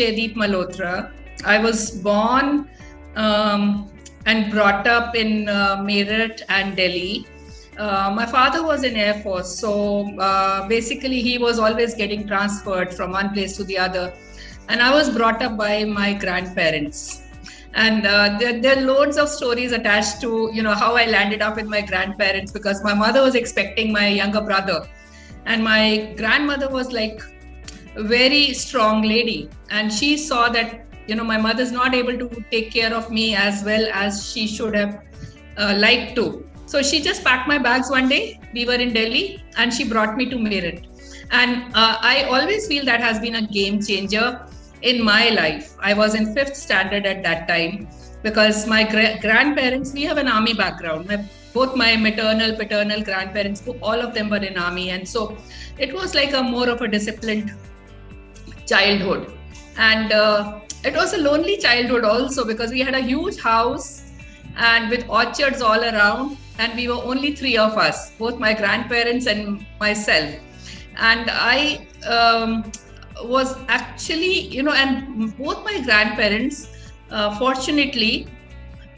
Jaideep Malhotra. I was born and brought up in Meerut and Delhi. My father was in Air Force, so basically he was always getting transferred from one place to the other. And I was brought up by my grandparents. And there are loads of stories attached to, how I landed up with my grandparents, because my mother was expecting my younger brother. And my grandmother was like a very strong lady. And she saw that, my mother's not able to take care of me as well as she should have liked to. So she just packed my bags one day. We were in Delhi and she brought me to Meerut. And I always feel that has been a game changer in my life. I was in 5th standard at that time, because my grandparents, we have an army background. Both my maternal, paternal grandparents, all of them were in army. And so it was like a more of a disciplined childhood. And it was a lonely childhood also, because we had a huge house and with orchards all around. And we were only 3 of us, both my grandparents and myself. And I was actually, and both my grandparents, fortunately,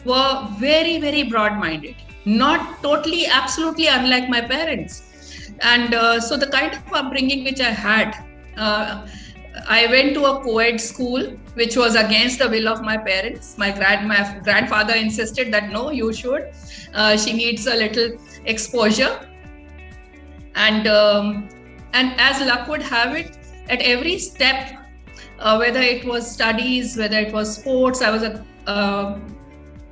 were very, very broad-minded, not totally, absolutely unlike my parents. And so the kind of upbringing which I had, I went to a co-ed school, which was against the will of my parents. My grandfather insisted that, no, you should. She needs a little exposure. And as luck would have it, at every step, whether it was studies, whether it was sports, I was a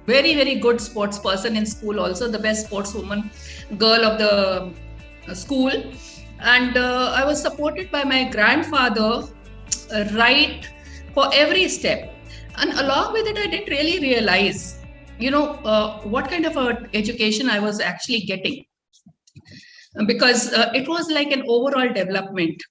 very, very good sports person in school also, the best sportswoman girl of the school. And I was supported by my grandfather right for every step. And along with it, I didn't really realize, what kind of a education I was actually getting. Because it was like an overall development.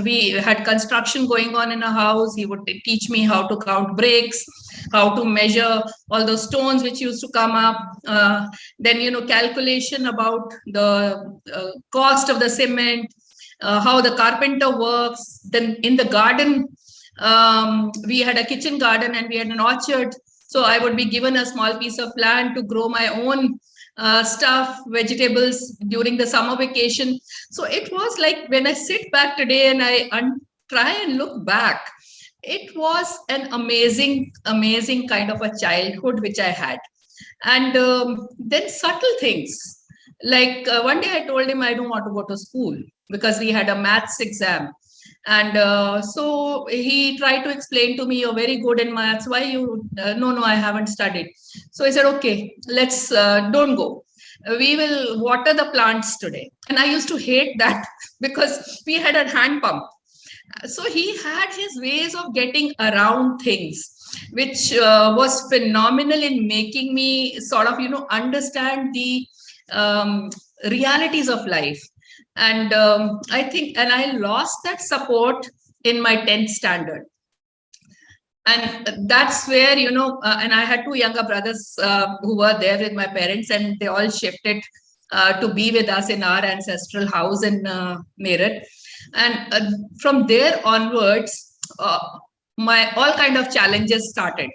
We had construction going on in a house. He would teach me how to count bricks, how to measure all those stones which used to come up. Then, calculation about the cost of the cement, how the carpenter works. Then in the garden, we had a kitchen garden and we had an orchard. So I would be given a small piece of land to grow my own stuff, vegetables during the summer vacation. So it was like, when I sit back today and I try and look back, it was an amazing, amazing kind of a childhood which I had. And then subtle things. Like one day I told him I don't want to go to school because we had a maths exam. And so he tried to explain to me, you're very good in maths. Why you? No, I haven't studied. So I said, okay, let's don't go. We will water the plants today. And I used to hate that because we had a hand pump. So he had his ways of getting around things, which was phenomenal in making me sort of, understand the realities of life. And I think, and I lost that support in my 10th standard. And that's where, and I had 2 younger brothers who were there with my parents, and they all shifted to be with us in our ancestral house in Meerut. And from there onwards, my all kind of challenges started,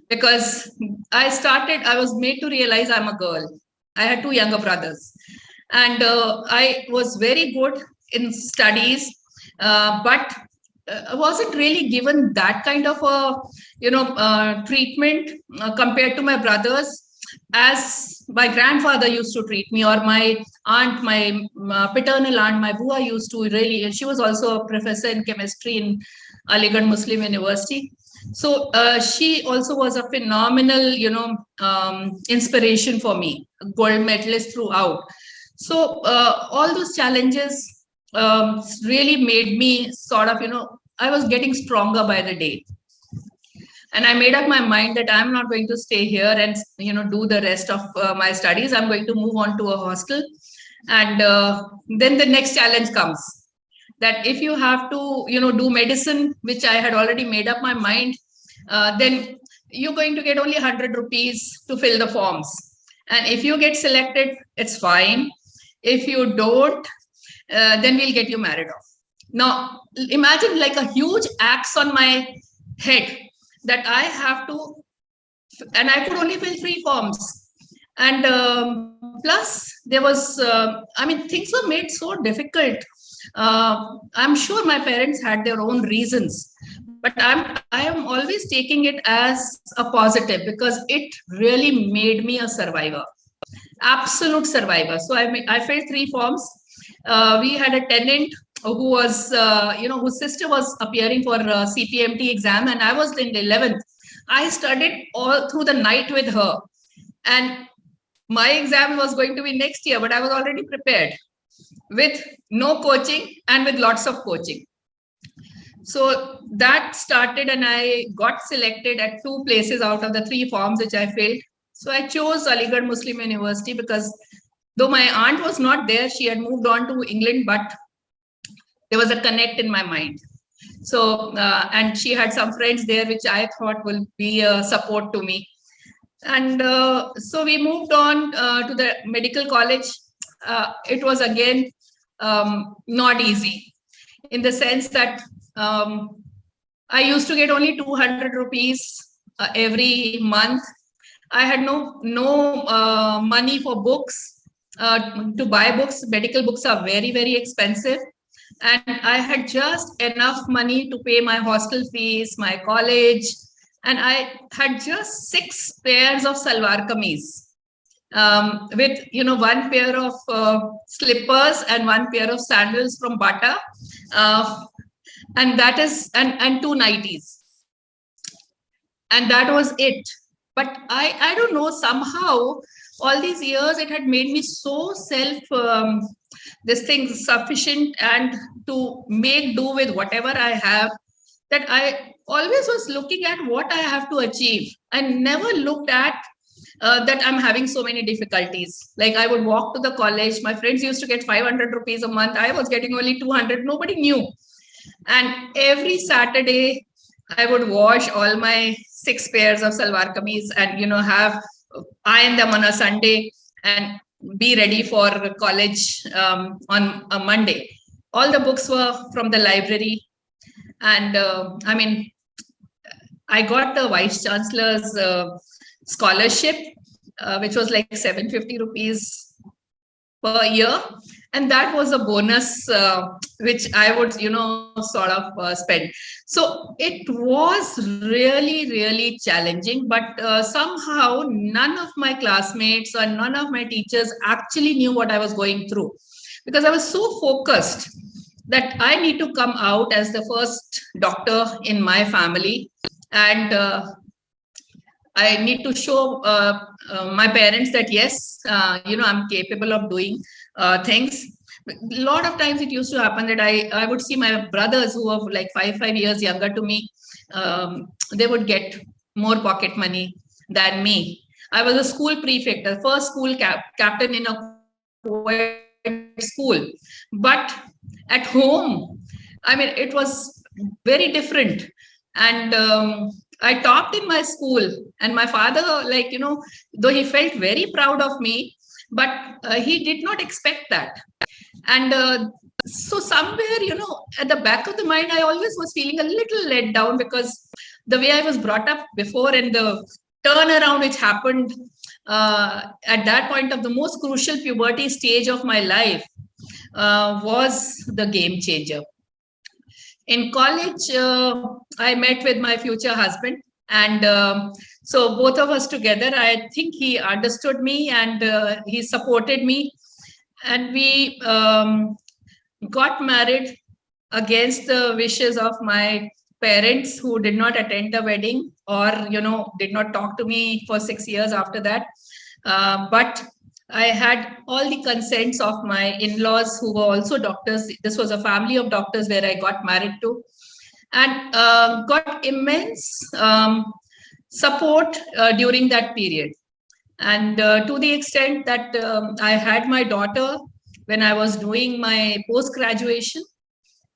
because I was made to realize I'm a girl. I had 2 younger brothers. And I was very good in studies, but I wasn't really given that kind of a, treatment compared to my brothers, as my grandfather used to treat me, or my aunt, my paternal aunt, my bua used to really. She was also a professor in chemistry in Aligarh Muslim University. So she also was a phenomenal, inspiration for me, gold medalist throughout. So all those challenges really made me sort of, I was getting stronger by the day. And I made up my mind that I'm not going to stay here and, do the rest of my studies. I'm going to move on to a hostel. And then the next challenge comes, that if you have to, do medicine, which I had already made up my mind, then you're going to get only 100 rupees to fill the forms. And if you get selected, it's fine. If you don't, then we'll get you married off. Now, imagine like a huge axe on my head that I have to, and I could only fill 3 forms. And plus, there was, I mean, things were made so difficult. I'm sure my parents had their own reasons, but I am always taking it as a positive because it really made me a survivor, absolute survivor. So I filled 3 forms. We had a tenant who was, whose sister was appearing for CPMT exam, and I was in 11th. I studied all through the night with her, and my exam was going to be next year, but I was already prepared with no coaching and with lots of coaching. So that started, and I got selected at 2 places out of the 3 forms which I filled. So I chose Aligarh Muslim University because though my aunt was not there, she had moved on to England, but there was a connect in my mind. So, and she had some friends there, which I thought will be a support to me. And so we moved on to the medical college. It was again not easy in the sense that I used to get only 200 rupees every month. I had no money for books, to buy books. Medical books are very, very expensive. And I had just enough money to pay my hostel fees, my college, and I had just 6 pairs of salwar kameez, with 1 pair of slippers and 1 pair of sandals from Bata, uh, and that is and 2 nighties, and that was it. But I don't know, somehow all these years it had made me so self this thing sufficient and to make do with whatever I have, that I always was looking at what I have to achieve and never looked at that I'm having so many difficulties. Like I would walk to the college, my friends used to get 500 rupees a month, I was getting only 200, nobody knew. And every Saturday, I would wash all my 6 pairs of salwar kameez and have iron them on a Sunday and be ready for college on a Monday. All the books were from the library, and I mean, I got the vice chancellor's scholarship, which was like 750 rupees per year, and that was a bonus which I would sort of spend. So it was really, really challenging, but somehow none of my classmates or none of my teachers actually knew what I was going through, because I was so focused that I need to come out as the first doctor in my family, and I need to show my parents that yes, I'm capable of doing things. A lot of times it used to happen that I would see my brothers who were like 5 years younger to me. They would get more pocket money than me. I was a school prefect, the first school captain in a school, but at home, I mean, it was very different. And I topped in my school, and my father, though he felt very proud of me, but he did not expect that. And so somewhere, at the back of the mind, I always was feeling a little let down because the way I was brought up before and the turnaround which happened at that point of the most crucial puberty stage of my life was the game changer. In college, I met with my future husband, and so both of us together, I think he understood me and he supported me, and we got married against the wishes of my parents, who did not attend the wedding or did not talk to me for 6 years after that. But I had all the consents of my in-laws, who were also doctors. This was a family of doctors where I got married to, and got immense support during that period. And to the extent that I had my daughter when I was doing my post-graduation,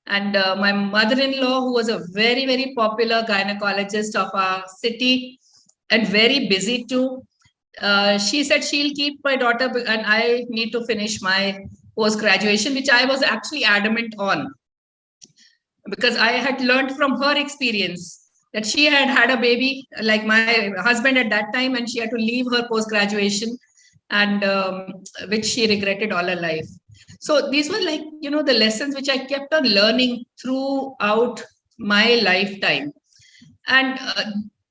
and my mother-in-law, who was a very, very popular gynecologist of our city and very busy too, she said she'll keep my daughter, and I need to finish my post-graduation, which I was actually adamant on, because I had learned from her experience that she had had a baby, like my husband at that time, and she had to leave her post graduation, and which she regretted all her life. So these were like, the lessons which I kept on learning throughout my lifetime. And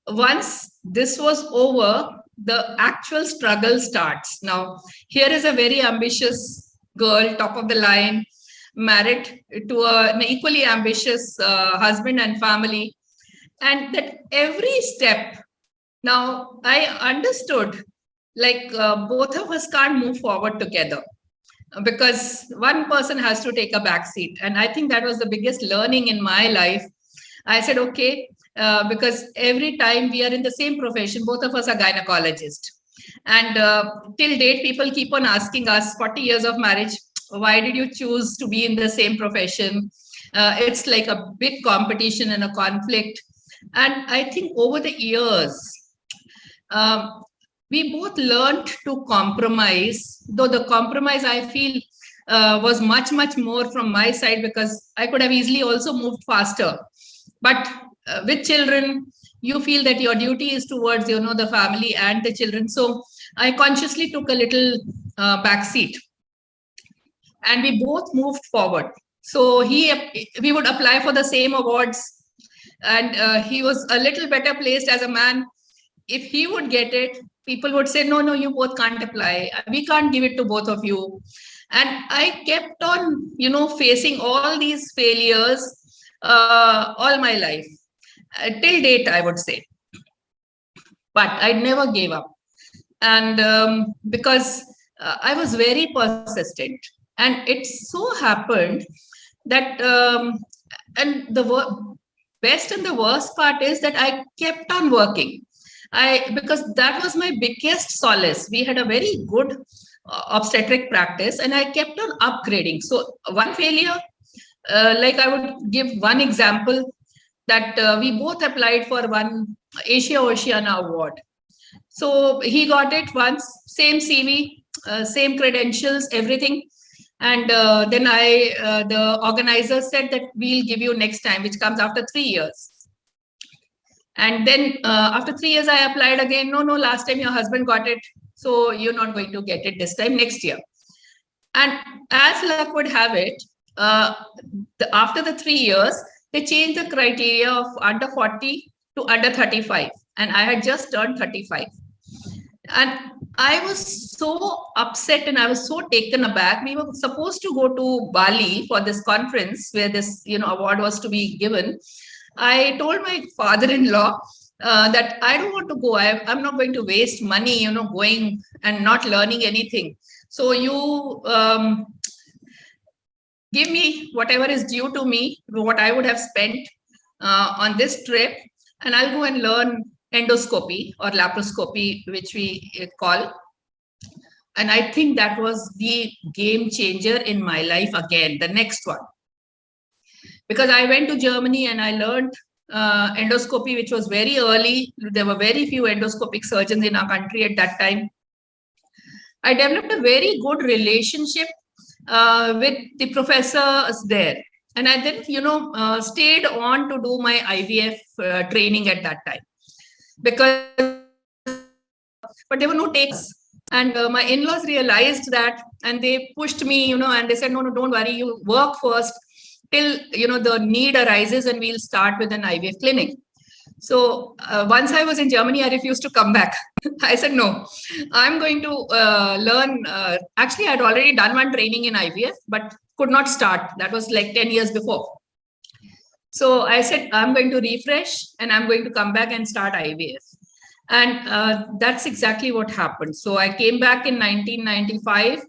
once this was over, the actual struggle starts. Now, here is a very ambitious girl, top of the line, married to an equally ambitious husband and family. And that every step, now I understood, like both of us can't move forward together because one person has to take a back seat. And I think that was the biggest learning in my life. I said, okay, because every time we are in the same profession, both of us are gynecologists. And till date, people keep on asking us, 40 years of marriage, why did you choose to be in the same profession? It's like a big competition and a conflict. And I think over the years, um, we both learned to compromise, though the compromise I feel was much, much more from my side because I could have easily also moved faster. But with children, you feel that your duty is towards, the family and the children. So I consciously took a little back seat and we both moved forward. So we would apply for the same awards, and he was a little better placed as a man. If he would get it, people would say, no, no, you both can't apply. We can't give it to both of you. And I kept on, facing all these failures all my life, till date, I would say. But I never gave up. And because I was very persistent. And it so happened that, and the best and the worst part is that I kept on working. Because that was my biggest solace. We had a very good obstetric practice, and I kept on upgrading. So one failure, like I would give one example, that we both applied for one Asia Oceania award. So he got it once, same CV, same credentials, everything. And then the organizer said that we'll give you next time, which comes after 3 years. And then after 3 years, I applied again. No, no, last time your husband got it. So you're not going to get it this time, next year. And as luck would have it, after the 3 years, they changed the criteria of under 40 to under 35. And I had just turned 35. And I was so upset and I was so taken aback. We were supposed to go to Bali for this conference where this, award was to be given. I told my father-in-law that I don't want to go. I'm not going to waste money, going and not learning anything. So you give me whatever is due to me, what I would have spent on this trip, and I'll go and learn endoscopy or laparoscopy, which we call. And I think that was the game changer in my life again, the next one. Because I went to Germany and I learned endoscopy, which was very early. There were very few endoscopic surgeons in our country at that time. I developed a very good relationship with the professors there. And I then, stayed on to do my IVF training at that time. Because, but there were no takes. And my in-laws realized that, and they pushed me, and they said, no, no, don't worry, you work first till, the need arises and we'll start with an IVF clinic. So once I was in Germany, I refused to come back. I said, no, I'm going to learn. Actually, I'd already done one training in IVF, but could not start. That was like 10 years before. So I said, I'm going to refresh and I'm going to come back and start IVF. And that's exactly what happened. So I came back in 1995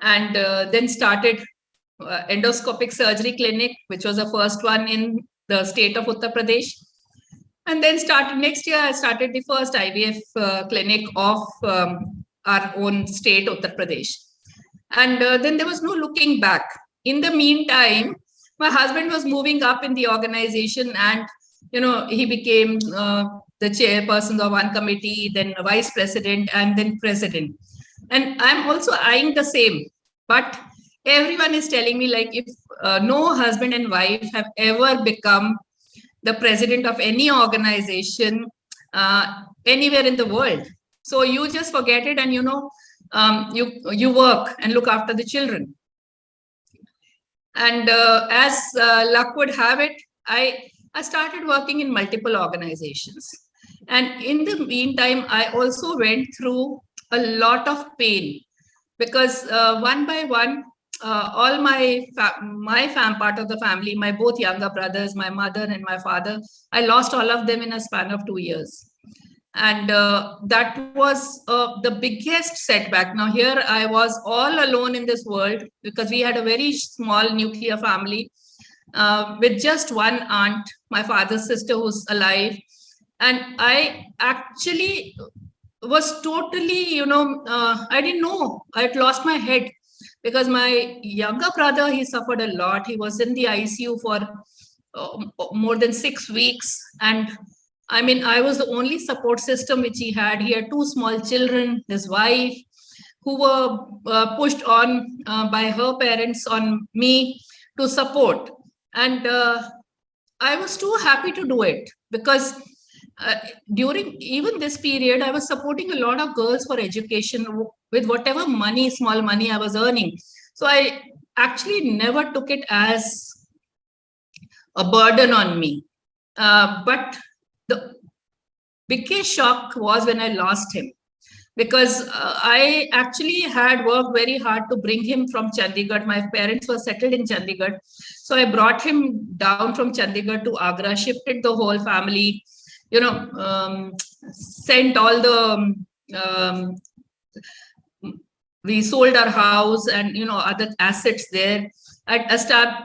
and then started endoscopic surgery clinic, which was the first one in the state of Uttar Pradesh. And then next year, I started the first IVF clinic of our own state, Uttar Pradesh. And then there was no looking back. In the meantime, my husband was moving up in the organization and, he became the chairperson of one committee, then vice president, and then president. And I'm also eyeing the same. But everyone is telling me, like, if no husband and wife have ever become the president of any organization anywhere in the world. So you just forget it, and you work and look after the children. And as luck would have it, I started working in multiple organizations. And in the meantime, I also went through a lot of pain, because one by one, all my part of the family, my both younger brothers, my mother and my father, I lost all of them in a span of 2 years. And that was the biggest setback. Now here I was all alone in this world, because we had a very small nuclear family, with just one aunt, my father's sister, who's alive. And I actually was totally, I didn't know, I had lost my head, because my younger brother, he suffered a lot. He was in the ICU for more than 6 weeks. And I mean, I was the only support system which he had. He had two small children, his wife, who were pushed on by her parents on me to support. And I was too happy to do it, because uh, during even this period, I was supporting a lot of girls for education with whatever money, small money I was earning. So I actually never took it as a burden on me. But the biggest shock was when I lost him, because I actually had worked very hard to bring him from Chandigarh. My parents were settled in Chandigarh. So I brought him down from Chandigarh to Agra, shifted the whole family, sent all the, we sold our house and, other assets there. I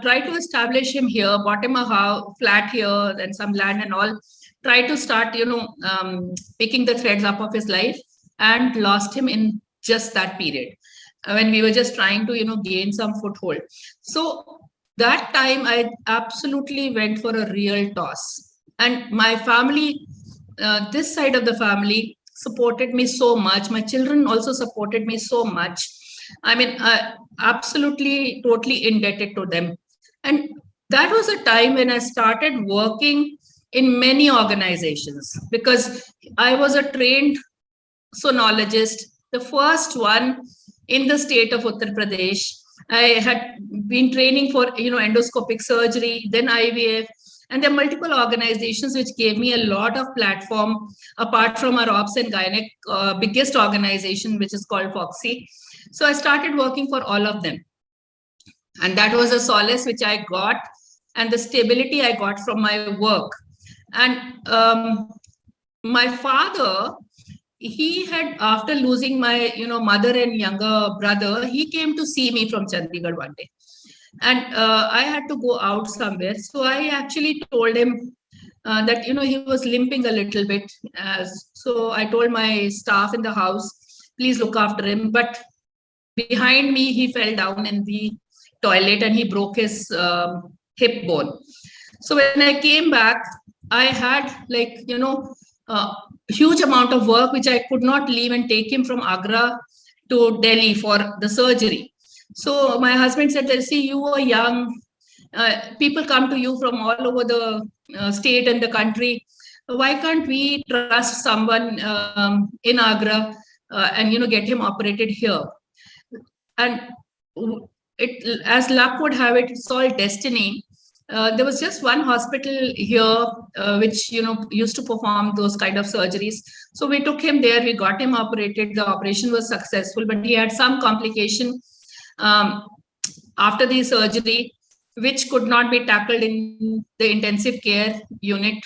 tried to establish him here, bought him a house, flat here, and some land and all. Tried to start, picking the threads up of his life, and lost him in just that period, when we were just trying to, gain some foothold. So that time I absolutely went for a real toss. And my family, this side of the family, supported me so much. My children also supported me so much. I mean, absolutely, totally indebted to them. And that was a time when I started working in many organizations, because I was a trained sonologist, the first one in the state of Uttar Pradesh. I had been training for, endoscopic surgery, then IVF, and there are multiple organizations which gave me a lot of platform, apart from our Ops and Gynec biggest organization, which is called Foxy. So I started working for all of them. And that was a solace which I got, and the stability I got from my work. And my father, he had, after losing my, mother and younger brother, he came to see me from Chandigarh one day. And I had to go out somewhere. So I actually told him that, he was limping a little bit. So I told my staff in the house, please look after him. But behind me, he fell down in the toilet and he broke his hip bone. So when I came back, I had, like, huge amount of work which I could not leave and take him from Agra to Delhi for the surgery. So my husband said, see, you are young. People come to you from all over the state and the country. Why can't we trust someone in Agra and, get him operated here? And it, as luck would have it, it's all destiny. There was just one hospital here which, used to perform those kind of surgeries. So we took him there, we got him operated. The operation was successful, but he had some complication after the surgery, which could not be tackled in the intensive care unit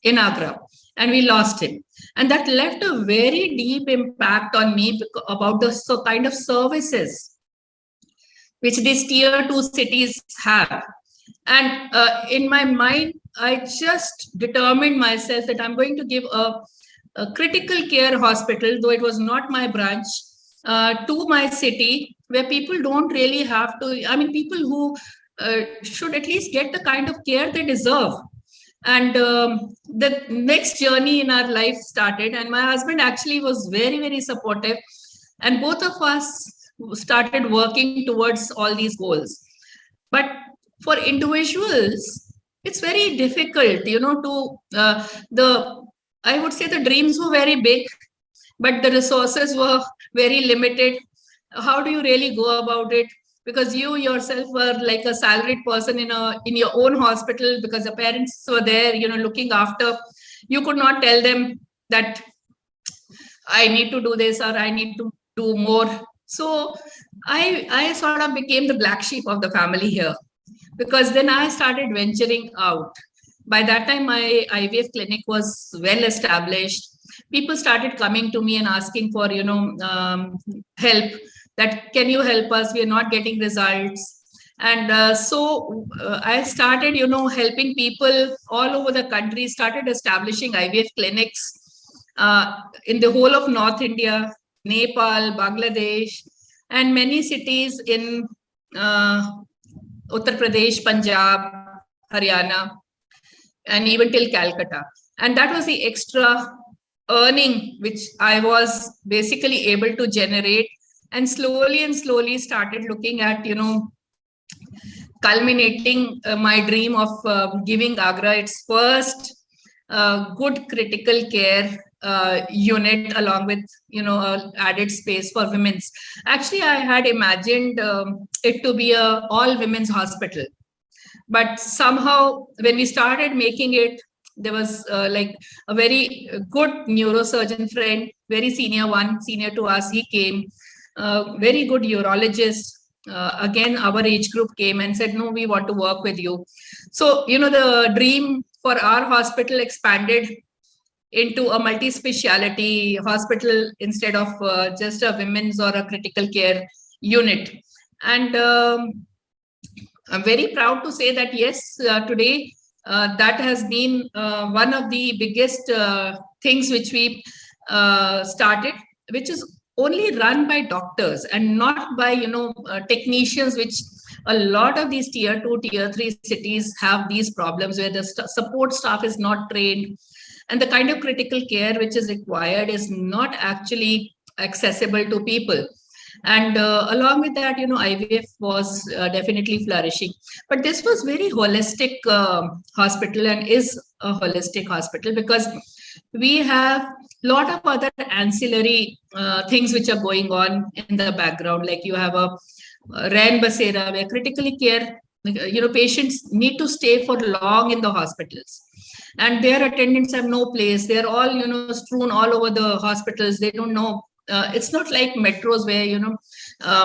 in Agra. And we lost him. And that left a very deep impact on me about the kind of services which these tier 2 cities have. And in my mind, I just determined myself that I'm going to give a critical care hospital, though it was not my branch, to my city, where people don't really have to, I mean, people who should at least get the kind of care they deserve. And the next journey in our life started, and my husband actually was very, very supportive. And both of us started working towards all these goals. But for individuals, it's very difficult, I would say the dreams were very big, but the resources were very limited. How do you really go about it? Because you yourself were like a salaried person in your own hospital, because the parents were there, looking after. You could not tell them that I need to do this or I need to do more. So I sort of became the black sheep of the family here, because then I started venturing out. By that time, my IVF clinic was well established. People started coming to me and asking for, help. That, can you help us? We are not getting results. And I started, helping people all over the country. Started establishing IVF clinics in the whole of North India, Nepal, Bangladesh, and many cities in Uttar Pradesh, Punjab, Haryana, and even till Calcutta. And that was the extra earning which I was basically able to generate, and slowly started looking at, culminating my dream of giving Agra its first good critical care unit, along with, added space for women's. Actually, I had imagined it to be a all women's hospital, but somehow when we started making it, there was like a very good neurosurgeon friend, very senior to us. He came, very good urologist. Again, our age group came and said, no, we want to work with you. So, the dream for our hospital expanded into a multi-speciality hospital instead of just a women's or a critical care unit. And I'm very proud to say that, yes, today that has been one of the biggest things which we started, which is only run by doctors and not by, technicians, which a lot of these tier 2, tier 3 cities have these problems, where the support staff is not trained, and the kind of critical care which is required is not actually accessible to people. And along with that, IVF was definitely flourishing. But this was very holistic hospital, and is a holistic hospital, because we have a lot of other ancillary things which are going on in the background. Like, you have a Rain Basera, where critically care, patients need to stay for long in the hospitals, and their attendants have no place. They're all, strewn all over the hospitals. They don't know. It's not like metros where,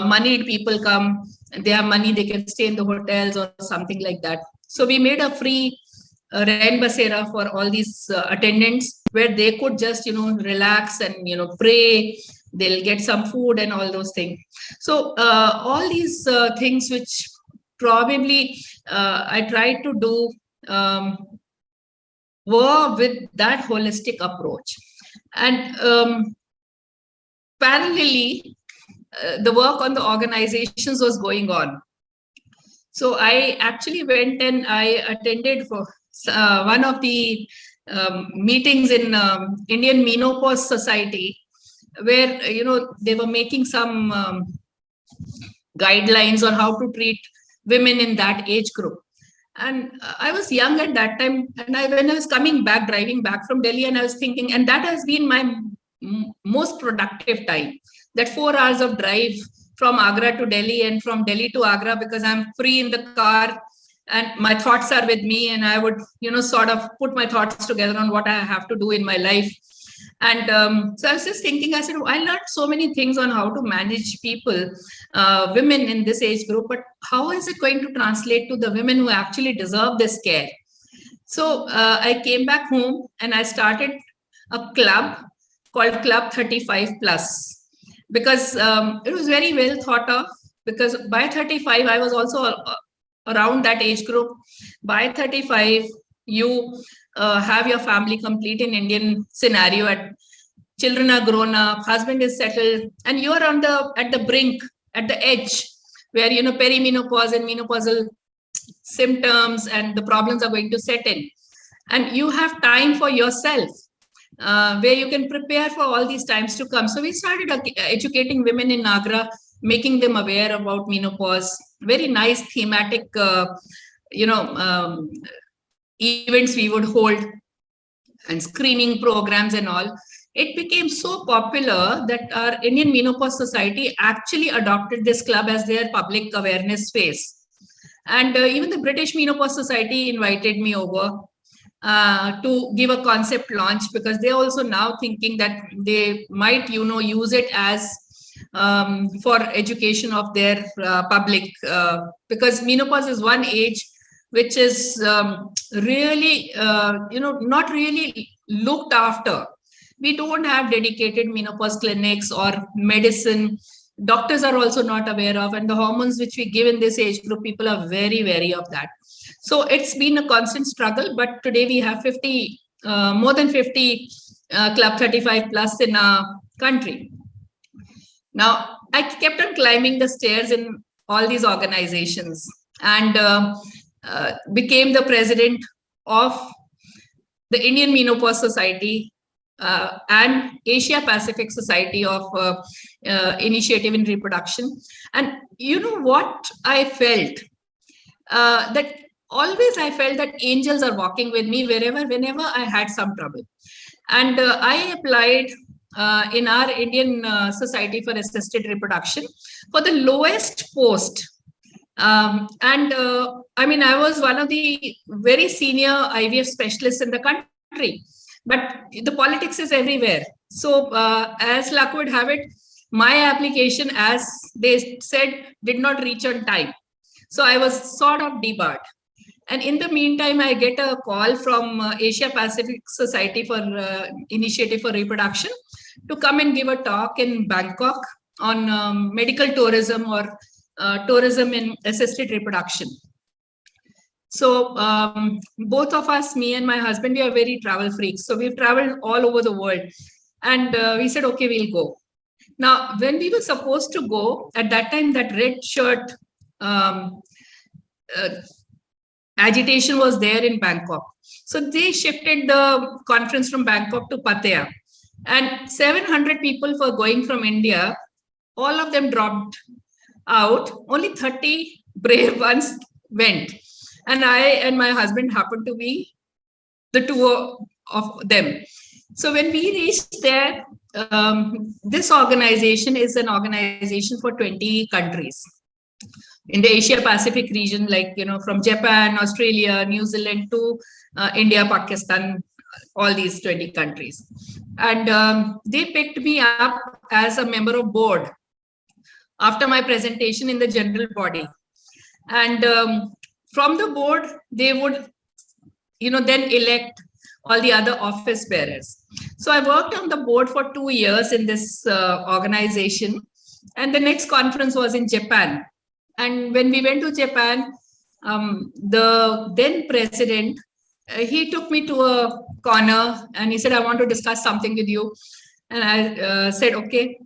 moneyed people come, they have money, they can stay in the hotels or something like that. So we made a free Rain Basera for all these attendants, where they could just, relax and, pray. They'll get some food and all those things. So all these things which probably I tried to do were with that holistic approach. And parallelly, the work on the organizations was going on. So I actually went and I attended for one of the meetings in Indian Menopause Society, where, they were making some guidelines on how to treat women in that age group. And I was young at that time, and when I was coming back, driving back from Delhi, and I was thinking, and that has been my most productive time, that 4 hours of drive from Agra to Delhi, and from Delhi to Agra, because I'm free in the car and my thoughts are with me, and I would, sort of put my thoughts together on what I have to do in my life. And so I was just thinking, I said, I learned so many things on how to manage people, women in this age group, but how is it going to translate to the women who actually deserve this care? So I came back home and I started a club called Club 35 Plus, because it was very well thought of, because by 35, I was also around that age group. By 35, you have your family complete in Indian scenario. Children are grown up, husband is settled, and you are at the brink, at the edge, where, perimenopause and menopausal symptoms and the problems are going to set in. And you have time for yourself, where you can prepare for all these times to come. So we started educating women in Agra, making them aware about menopause. Very nice thematic, events we would hold and screening programs and all, it became so popular that our Indian Menopause Society actually adopted this club as their public awareness space. And even the British Menopause Society invited me over to give a concept launch, because they're also now thinking that they might, use it as for education of their public, because menopause is one age which is really, not really looked after. We don't have dedicated menopause clinics or medicine. Doctors are also not aware of, and the hormones which we give in this age group, people are very wary of that. So it's been a constant struggle, but today we have 50, more than 50 Club 35 plus in our country. Now, I kept on climbing the stairs in all these organizations, and became the president of the Indian Menopause Society and Asia Pacific Society of Initiative in Reproduction. And you know what I felt? That always I felt that angels are walking with me whenever I had some trouble. And I applied in our Indian Society for Assisted Reproduction for the lowest post. And I mean, I was one of the very senior IVF specialists in the country, but the politics is everywhere. So as luck would have it, my application, as they said, did not reach on time. So I was sort of debarred. And in the meantime, I get a call from Asia Pacific Society for Initiative for Reproduction to come and give a talk in Bangkok on medical tourism, or tourism in assisted reproduction. So both of us, me and my husband, we are very travel freaks. So we've traveled all over the world. And we said, okay, we'll go. Now, when we were supposed to go, at that time, that red shirt agitation was there in Bangkok. So they shifted the conference from Bangkok to Pattaya. And 700 people were going from India. All of them dropped out. Only 30 brave ones went. And I and my husband happened to be the two of them. So when we reached there, this organization is an organization for 20 countries in the Asia Pacific region, like, from Japan, Australia, New Zealand to India, Pakistan, all these 20 countries. And they picked me up as a member of board after my presentation in the general body. And from the board, they would, then elect all the other office bearers. So I worked on the board for 2 years in this organization. And the next conference was in Japan. And when we went to Japan, the then president, he took me to a corner and he said, I want to discuss something with you. And I said, okay.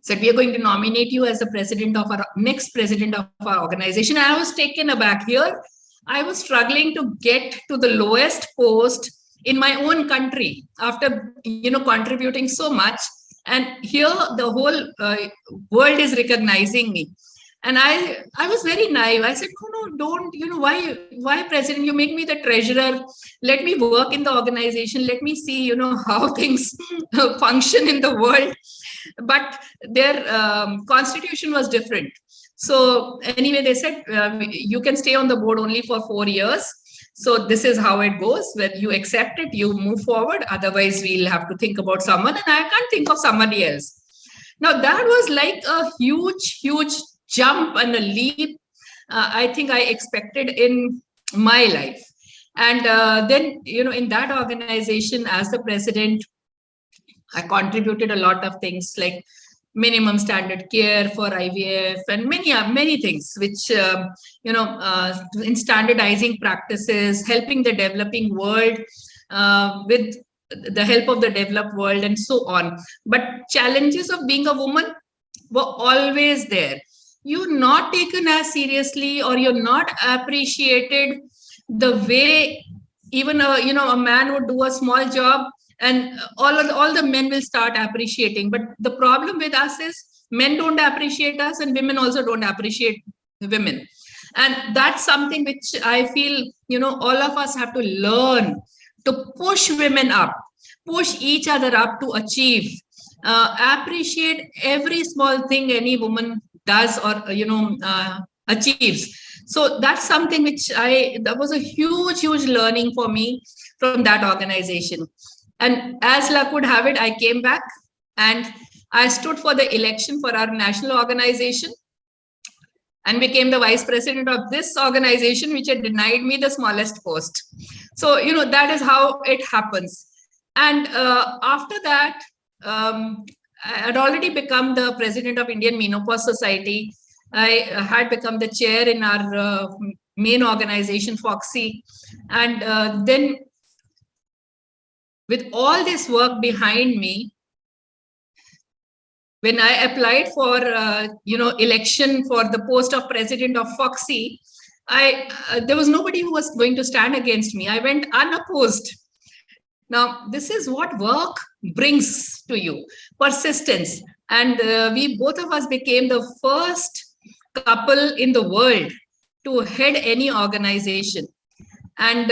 Said, we are going to nominate you as the president of our next president of our organization. And I was taken aback. Here, I was struggling to get to the lowest post in my own country after, contributing so much. And here, the whole world is recognizing me. And I was very naive. I said, no, don't, why president? You make me the treasurer. Let me work in the organization. Let me see, how things function in the world. But their constitution was different. So anyway, they said, you can stay on the board only for 4 years. So this is how it goes. When you accept it, you move forward. Otherwise, we'll have to think about someone. And I can't think of somebody else. Now, that was like a huge, huge jump and a leap I think I expected in my life. And then, in that organization, as the president, I contributed a lot of things like minimum standard care for IVF and many things, which, in standardizing practices, helping the developing world with the help of the developed world and so on. But challenges of being a woman were always there. You're not taken as seriously, or you're not appreciated the way even a man would do a small job, and all the men will start appreciating. But the problem with us is men don't appreciate us, and women also don't appreciate women. And that's something which I feel, all of us have to learn, to push women up, push each other up to achieve, appreciate every small thing any woman does or achieves. So that's something which that was a huge learning for me from that organization. And as luck would have it, I came back and I stood for the election for our national organization and became the vice president of this organization, which had denied me the smallest post. So, that is how it happens. And after that, I had already become the president of Indian Menopause Society. I had become the chair in our main organization, Foxy. And then, with all this work behind me, when I applied for election for the post of president of Foxy, I there was nobody who was going to stand against me. I went unopposed. Now, this is what work brings to you, persistence. And we both of us became the first couple in the world to head any organization. And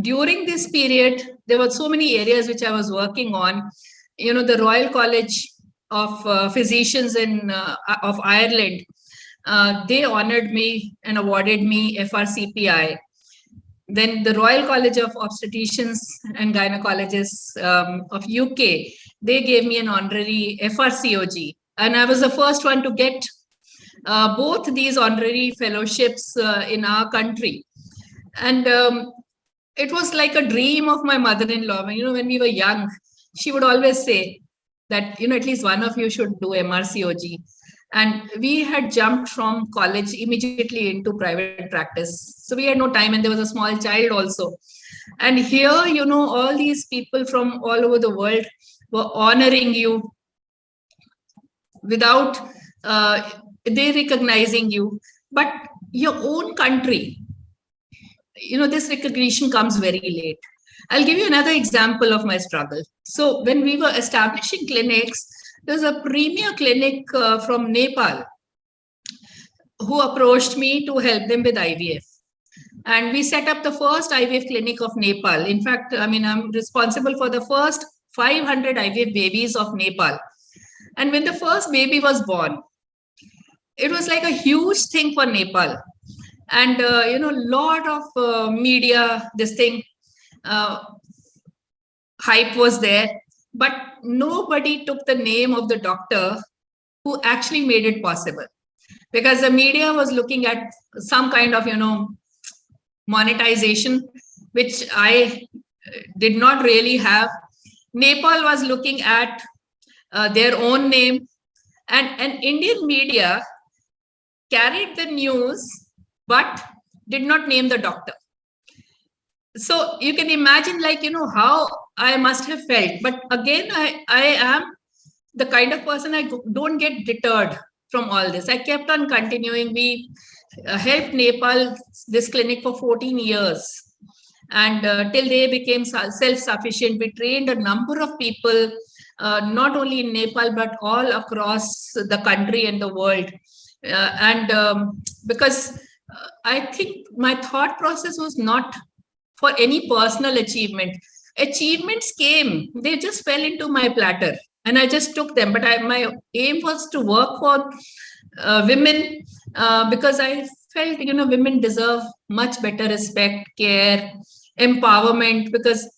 during this period, there were so many areas which I was working on. The Royal College of Physicians of Ireland, they honored me and awarded me FRCPI. Then the Royal College of Obstetricians and Gynecologists of UK, they gave me an honorary FRCOG. And I was the first one to get both these honorary fellowships in our country. And it was like a dream of my mother-in-law. When we were young, she would always say that, at least one of you should do MRCOG. And we had jumped from college immediately into private practice. So we had no time, and there was a small child also. And here, all these people from all over the world were honoring you without they recognizing you. But your own country, this recognition comes very late. I'll give you another example of my struggle. So when we were establishing clinics, there's a premier clinic from Nepal who approached me to help them with IVF. And we set up the first IVF clinic of Nepal. In fact, I'm responsible for the first 500 IVF babies of Nepal. And when the first baby was born, it was like a huge thing for Nepal. And, lot of media, hype was there. But nobody took the name of the doctor who actually made it possible, because the media was looking at some kind of, monetization, which I did not really have. Nepal was looking at their own name, and Indian media carried the news, but did not name the doctor. So you can imagine, how I must have felt. But again, I am the kind of person, I don't get deterred from all this. I kept on continuing. We helped Nepal, this clinic, for 14 years. And till they became self-sufficient, we trained a number of people, not only in Nepal, but all across the country and the world. Because I think my thought process was not for any personal achievement. Achievements came, they just fell into my platter, and I just took them. But my aim was to work for women, because I felt, women deserve much better respect, care, empowerment, because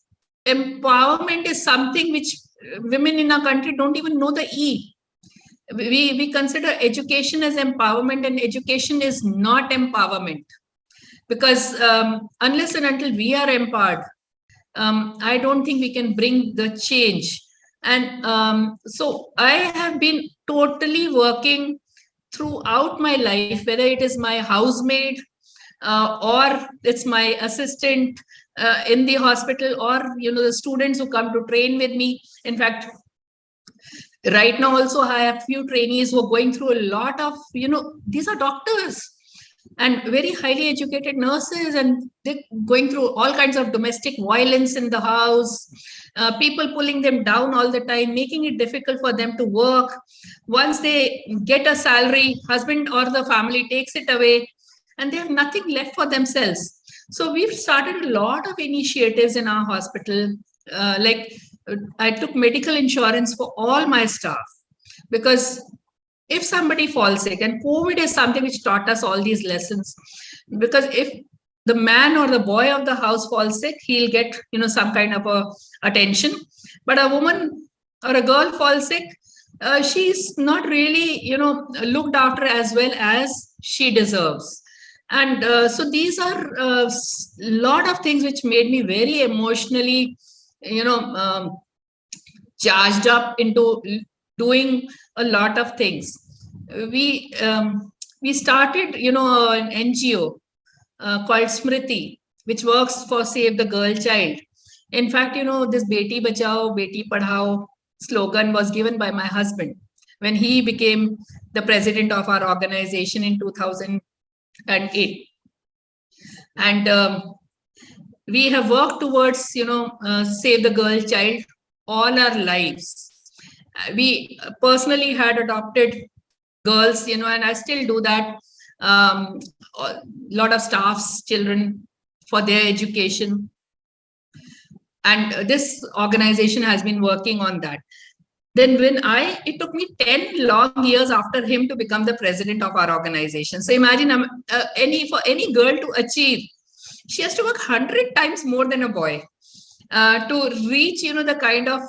empowerment is something which women in our country don't even know the E. We consider education as empowerment, and education is not empowerment. Because unless and until we are empowered, I don't think we can bring the change. And so I have been totally working throughout my life, whether it is my housemaid or it's my assistant in the hospital, or the students who come to train with me. In fact, right now also I have few trainees who are going through a lot of, these are doctors and very highly educated nurses, and they're going through all kinds of domestic violence in the house, people pulling them down all the time, making it difficult for them to work. Once they get a salary, husband or the family takes it away, and they have nothing left for themselves. So we've started a lot of initiatives in our hospital. Like I took medical insurance for all my staff, because if somebody falls sick, and COVID is something which taught us all these lessons, because if the man or the boy of the house falls sick, he'll get, some kind of a attention. But a woman or a girl falls sick, she's not really, looked after as well as she deserves. And so these are a lot of things which made me very emotionally, charged up into doing a lot of things. We we started, an NGO called Smriti, which works for Save the Girl Child. In fact, this Beti Bachao, Beti Padhao slogan was given by my husband when he became the president of our organization in 2008. And we have worked towards, Save the Girl Child all our lives. We personally had adopted girls, and I still do that. A lot of staff's children for their education. And this organization has been working on that. Then it took me 10 long years after him to become the president of our organization. So imagine for any girl to achieve, she has to work 100 times more than a boy to reach, the kind of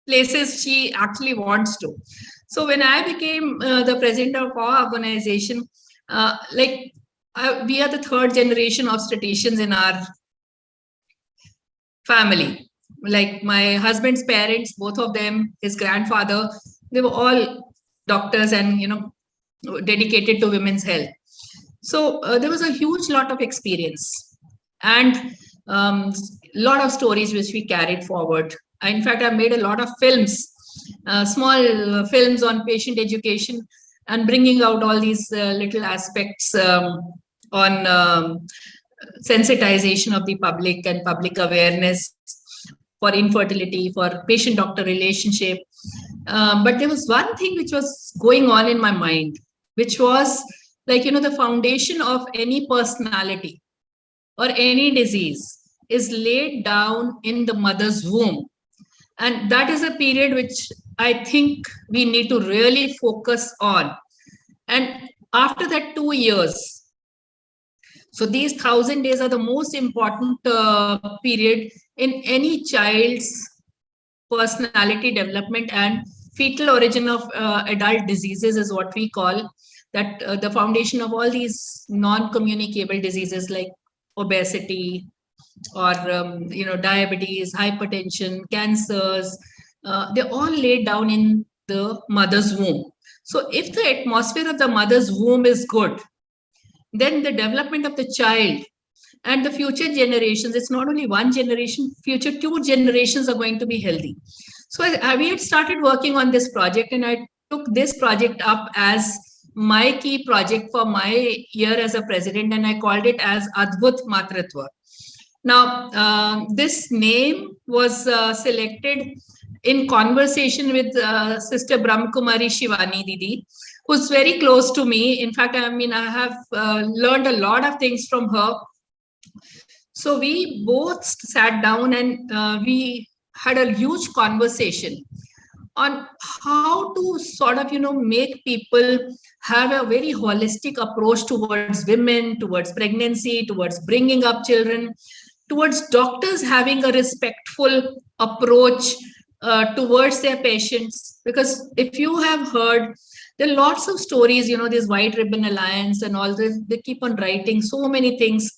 places she actually wants to. So when I became the president of our organization, we are the third generation of statisticians in our family. Like my husband's parents, both of them, his grandfather, they were all doctors and, dedicated to women's health. So there was a huge lot of experience and lot of stories which we carried forward. In fact, I made a lot of films, small films on patient education and bringing out all these little aspects on sensitization of the public and public awareness for infertility, for patient-doctor relationship. But there was one thing which was going on in my mind, which was like, the foundation of any personality or any disease is laid down in the mother's womb. And that is a period which I think we need to really focus on. And after that 2 years, so these 1,000 days are the most important period in any child's personality development, and fetal origin of adult diseases is what we call that, the foundation of all these non-communicable diseases like obesity or diabetes, hypertension, cancers, they're all laid down in the mother's womb. So if the atmosphere of the mother's womb is good, then the development of the child and the future generations, it's not only one generation, future 2 generations are going to be healthy. So we had started working on this project, and I took this project up as my key project for my year as a president, and I called it as Adbhut Matritva. Now, this name was selected in conversation with Sister Brahmakumari Shivani Didi, who's very close to me. In fact, I have learned a lot of things from her. So we both sat down and we had a huge conversation on how to sort of, make people have a very holistic approach towards women, towards pregnancy, towards bringing up children, towards doctors having a respectful approach towards their patients. Because if you have heard, there are lots of stories, this White Ribbon Alliance and all this, they keep on writing so many things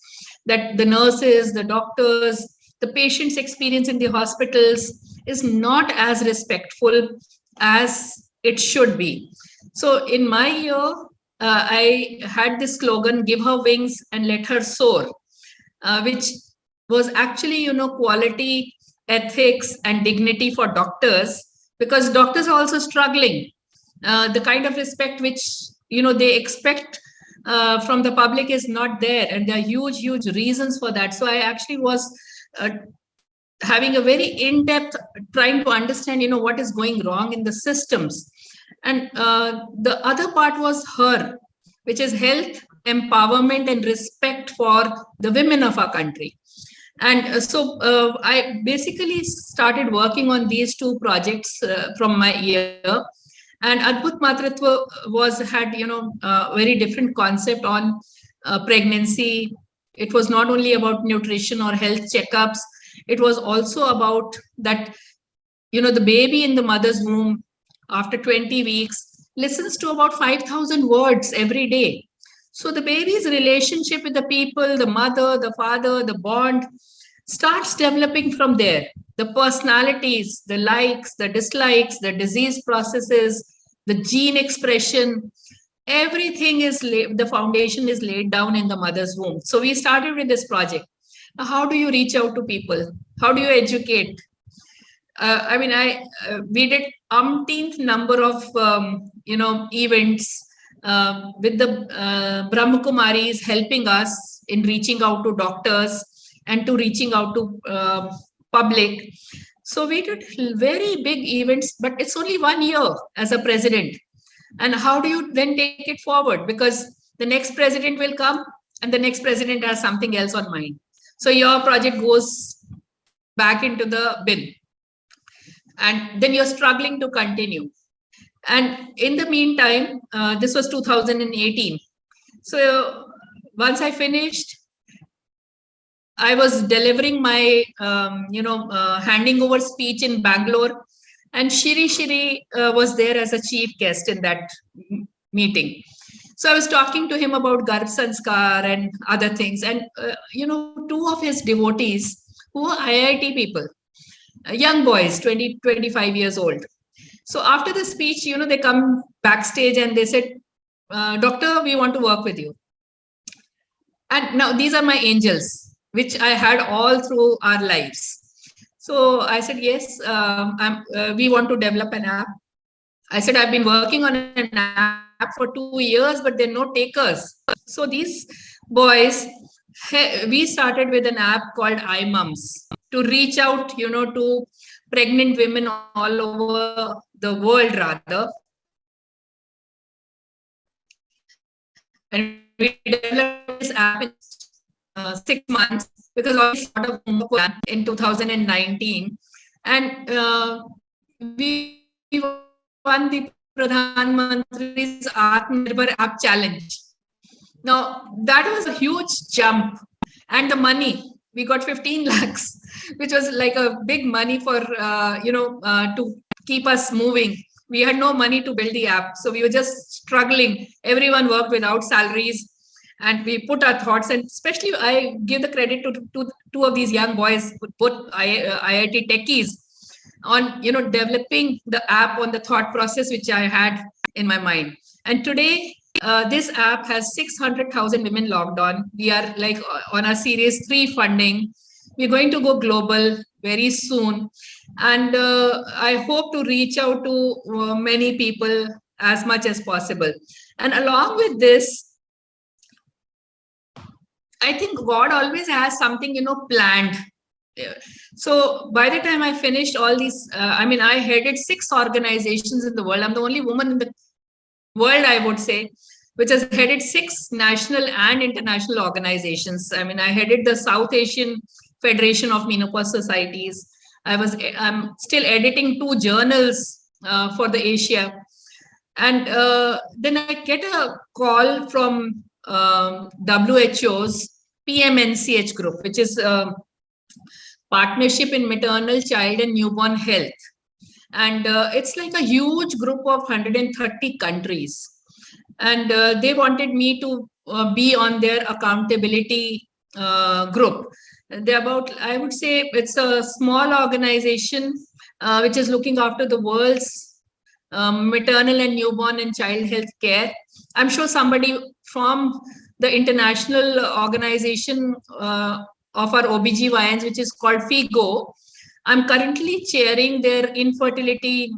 that the nurses, the doctors, the patient's experience in the hospitals is not as respectful as it should be. So in my year, I had this slogan, give her wings and let her soar, which was actually, quality, ethics, and dignity for doctors, because doctors are also struggling. The kind of respect which, they expect from the public is not there. And there are huge, huge reasons for that. So I actually was having a very in-depth trying to understand, what is going wrong in the systems. And the other part was her, which is health, empowerment and respect for the women of our country. And I basically started working on these two projects from my year. And Adbhut Matritva had very different concept on pregnancy. It was not only about nutrition or health checkups. It was also about that the baby in the mother's womb after 20 weeks listens to about 5,000 words every day. So the baby's relationship with the people, the mother, the father, the bond starts developing from there. The personalities, the likes, the dislikes, the disease processes, the gene expression, everything is the foundation is laid down in the mother's womb. So we started with this project. Now, how do you reach out to people? How do you educate? We did umpteenth number of events with the Brahmakumaris helping us in reaching out to doctors and to reaching out to public. So we did very big events, but it's only 1 year as a president. And how do you then take it forward? Because the next president will come and the next president has something else on mind. So your project goes back into the bin. And then you're struggling to continue. And in the meantime, this was 2018. So once I finished, I was delivering my, handing over speech in Bangalore, and Shiri was there as a chief guest in that meeting. So I was talking to him about Garbh Sanskar and other things. And, two of his devotees who were IIT people, young boys, 20, 25 years old. So after the speech, they come backstage and they said, Doctor, we want to work with you. And now these are my angels, which I had all through our lives. So I said, yes, we want to develop an app. I said, I've been working on an app for 2 years, but there are no takers. So these boys, we started with an app called iMums to reach out, to pregnant women all over the world, rather. And we developed this app in 6 months because all this sort of homework in 2019. And we won the Pradhan Mantri's Atmanirbhar App Challenge. Now, that was a huge jump. And the money, we got 15 lakhs, which was like a big money for, to keep us moving. We had no money to build the app. So we were just struggling. Everyone worked without salaries. And we put our thoughts, and especially I give the credit to two of these young boys, both IIT techies, on developing the app on the thought process which I had in my mind. And today, this app has 600,000 women logged on. We are like on our Series 3 funding. We're going to go global very soon. And I hope to reach out to many people as much as possible. And along with this, I think God always has something, planned. So by the time I finished all these, I headed 6 organizations in the world. I'm the only woman in the world, I would say, which has headed 6 national and international organizations. I headed the South Asian Federation of Menopause Societies. I'm still editing 2 journals for the Asia. And then I get a call from WHO's PMNCH group, which is Partnership in Maternal, Child and Newborn Health. And it's like a huge group of 130 countries. And they wanted me to be on their accountability group. They're about, I would say, it's a small organization which is looking after the world's maternal and newborn and child health care. I'm sure somebody from the international organization of our OBGYNs, which is called FIGO. I'm currently chairing their infertility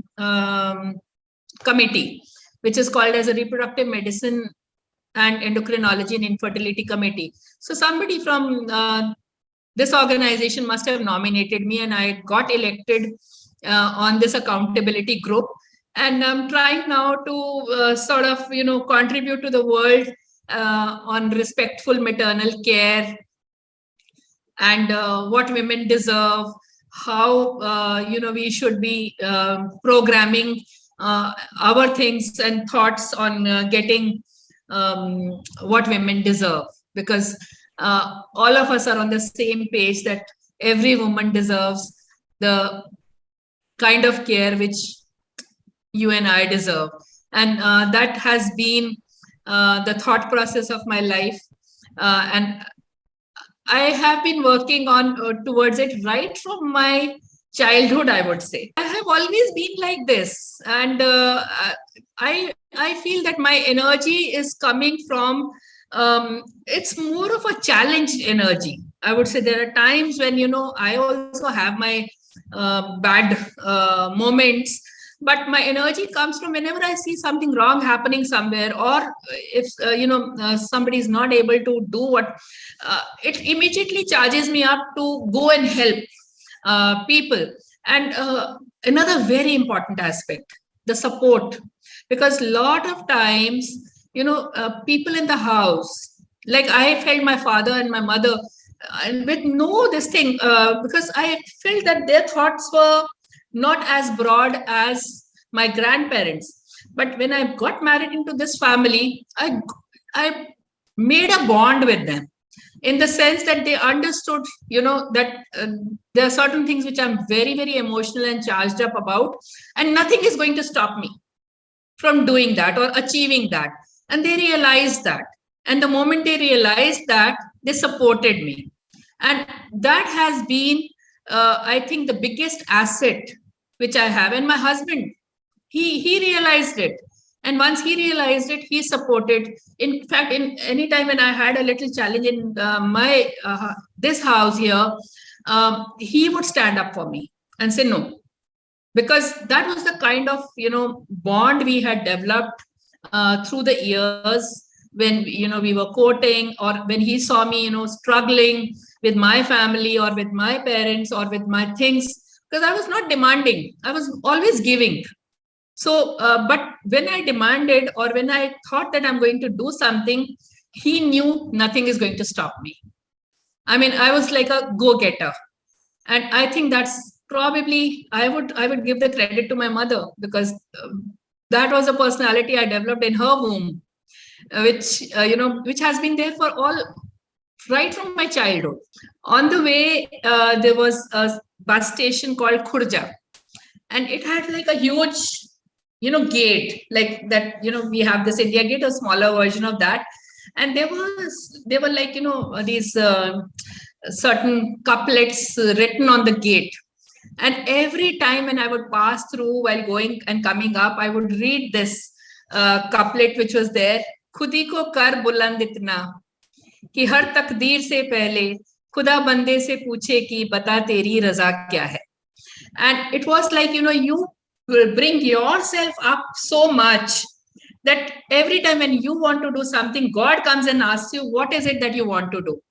committee, which is called as a Reproductive Medicine and Endocrinology and Infertility Committee. So somebody from this organization must have nominated me, and I got elected on this accountability group. And I'm trying now to contribute to the world on respectful maternal care and what women deserve, how we should be programming our things and thoughts on getting what women deserve, because all of us are on the same page that every woman deserves the kind of care which you and I deserve. And that has been the thought process of my life. And I have been working on towards it right from my childhood, I would say. I have always been like this, and I feel that my energy is coming from. It's more of a challenged energy. I would say there are times when I also have my bad moments, but my energy comes from whenever I see something wrong happening somewhere, or if somebody is not able to do what it immediately charges me up to go and help people. And another very important aspect, the support, because a lot of times people in the house, like I felt my father and my mother with no this thing, because I felt that their thoughts were not as broad as my grandparents. But when I got married into this family, I made a bond with them, in the sense that they understood that there are certain things which I'm very, very emotional and charged up about, and nothing is going to stop me from doing that or achieving that. And they realized that, and the moment they realized that, they supported me. And that has been I think the biggest asset which I have. And my husband, he realized it, and once he realized it, he supported. In fact, in any time when I had a little challenge in my this house here, he would stand up for me and say no, because that was the kind of bond we had developed through the years, when we were courting, or when he saw me struggling with my family or with my parents or with my things, because I was not demanding, I was always giving. So but when I demanded, or when I thought that I'm going to do something, he knew nothing is going to stop me. I mean, I was like a go-getter. And I think that's probably, I would give the credit to my mother, because that was a personality I developed in her womb, which has been there for all, right from my childhood. On the way, there was a bus station called Khurja, and it had like a huge gate, like that. We have this India Gate, a smaller version of that. And there were like these certain couplets written on the gate. And every time when I would pass through while going and coming up, I would read this couplet which was there: खुदी को कर बुलंद इतना कि हर तकदीर से पहले खुदा बंदे से पूछे कि बता तेरी रजा क्या है. And it was like you will bring yourself up so much that every time when you want to do something, God comes and asks you, what is it that you want to do?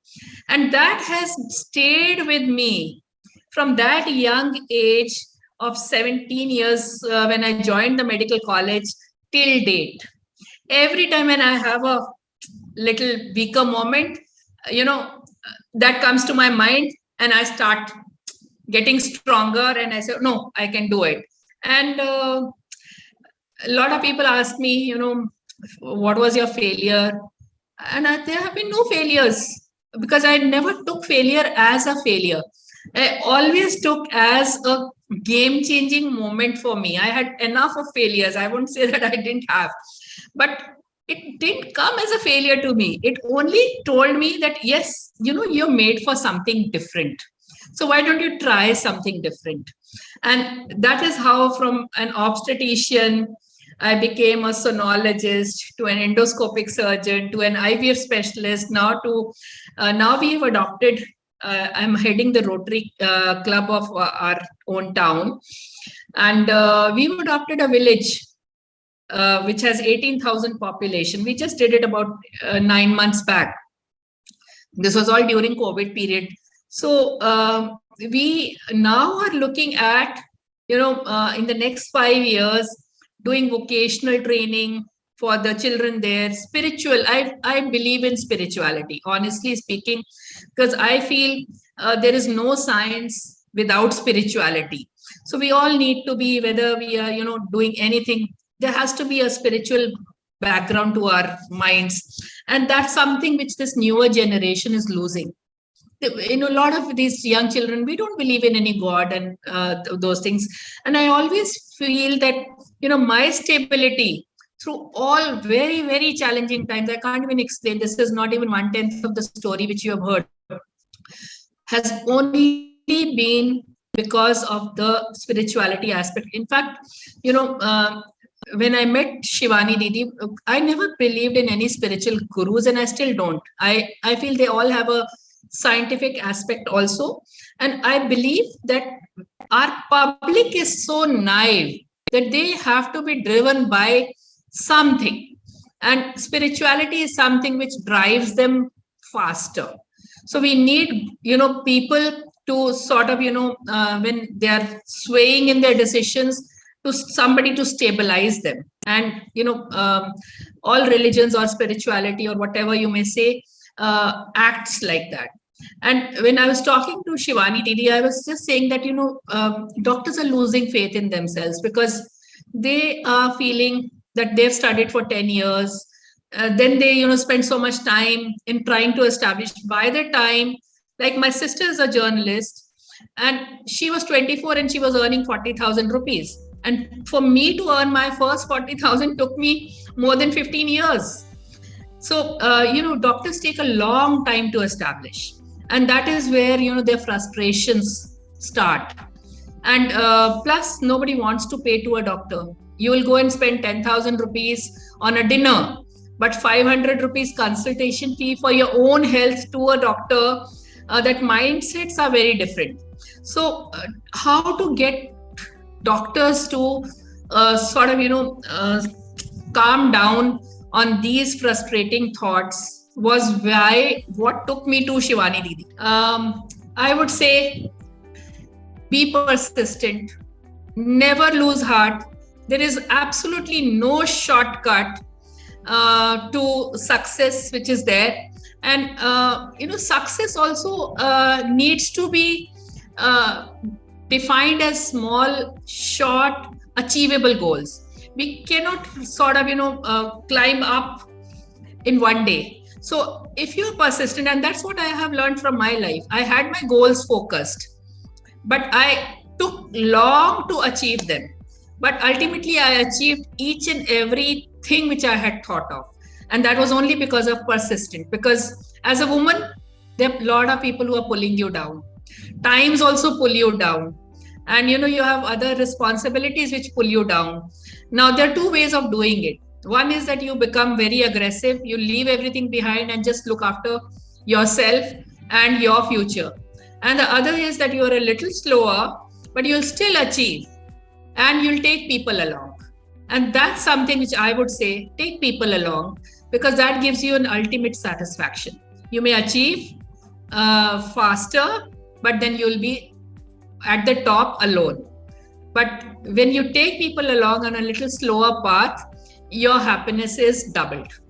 And that has stayed with me from that young age of 17 years, when I joined the medical college, till date. Every time when I have a little weaker moment, that comes to my mind, and I start getting stronger, and I say, no, I can do it. And a lot of people ask me, what was your failure? And there have been no failures, because I never took failure as a failure. I always took as a game-changing moment for me. I had enough of failures. I won't say that I didn't have, but it didn't come as a failure to me. It only told me that, yes, you're made for something different. So why don't you try something different? And that is how, from an obstetrician, I became a sonologist, to an endoscopic surgeon, to an IVF specialist. Now we've adopted. I'm heading the Rotary Club of our own town, and we've adopted a village which has 18,000 population. We just did it about 9 months back. This was all during COVID period. So we now are looking at, in the next 5 years, doing vocational training, for the children there. Spiritual, I believe in spirituality, honestly speaking, because I feel there is no science without spirituality. So we all need to be, whether we are, doing anything, there has to be a spiritual background to our minds. And that's something which this newer generation is losing. A lot of these young children, we don't believe in any god and those things. And I always feel that my stability through all very, very challenging times, I can't even explain, this is not even 1/10 of the story which you have heard, has only been because of the spirituality aspect. In fact, you know when I met Shivani Didi, I never believed in any spiritual gurus, and I still don't. I feel they all have a scientific aspect also. And I believe that our public is so naive that they have to be driven by something. And spirituality is something which drives them faster. So we need, people to sort of, when they are swaying in their decisions, to somebody to stabilize them. And all religions or spirituality or whatever you may say acts like that. And when I was talking to Shivani Didi, I was just saying that doctors are losing faith in themselves, because they are feeling that they've studied for 10 years, then they spend so much time in trying to establish. By the time, like, my sister is a journalist, and she was 24 and she was earning 40,000 rupees. And for me to earn my first 40,000 took me more than 15 years. So, doctors take a long time to establish. And that is where, their frustrations start. And plus, nobody wants to pay to a doctor. You will go and spend 10,000 rupees on a dinner, but 500 rupees consultation fee for your own health to a doctor. That mindsets are very different. So how to get doctors to sort of, calm down on these frustrating thoughts was what took me to Shivani Didi. I would say, be persistent, never lose heart. There is absolutely no shortcut to success which is there. And success also needs to be defined as small, short, achievable goals. We cannot sort of climb up in one day. So if you're persistent, and that's what I have learned from my life, I had my goals focused, but I took long to achieve them. But ultimately, I achieved each and everything which I had thought of. And that was only because of persistence. Because as a woman, there are a lot of people who are pulling you down. Times also pull you down. And, you have other responsibilities which pull you down. Now, there are two ways of doing it. One is that you become very aggressive. You leave everything behind and just look after yourself and your future. And the other is that you're a little slower, but you'll still achieve. And you'll take people along. And that's something which I would say, take people along, because that gives you an ultimate satisfaction. You may achieve faster, but then you'll be at the top alone. But when you take people along on a little slower path, your happiness is doubled.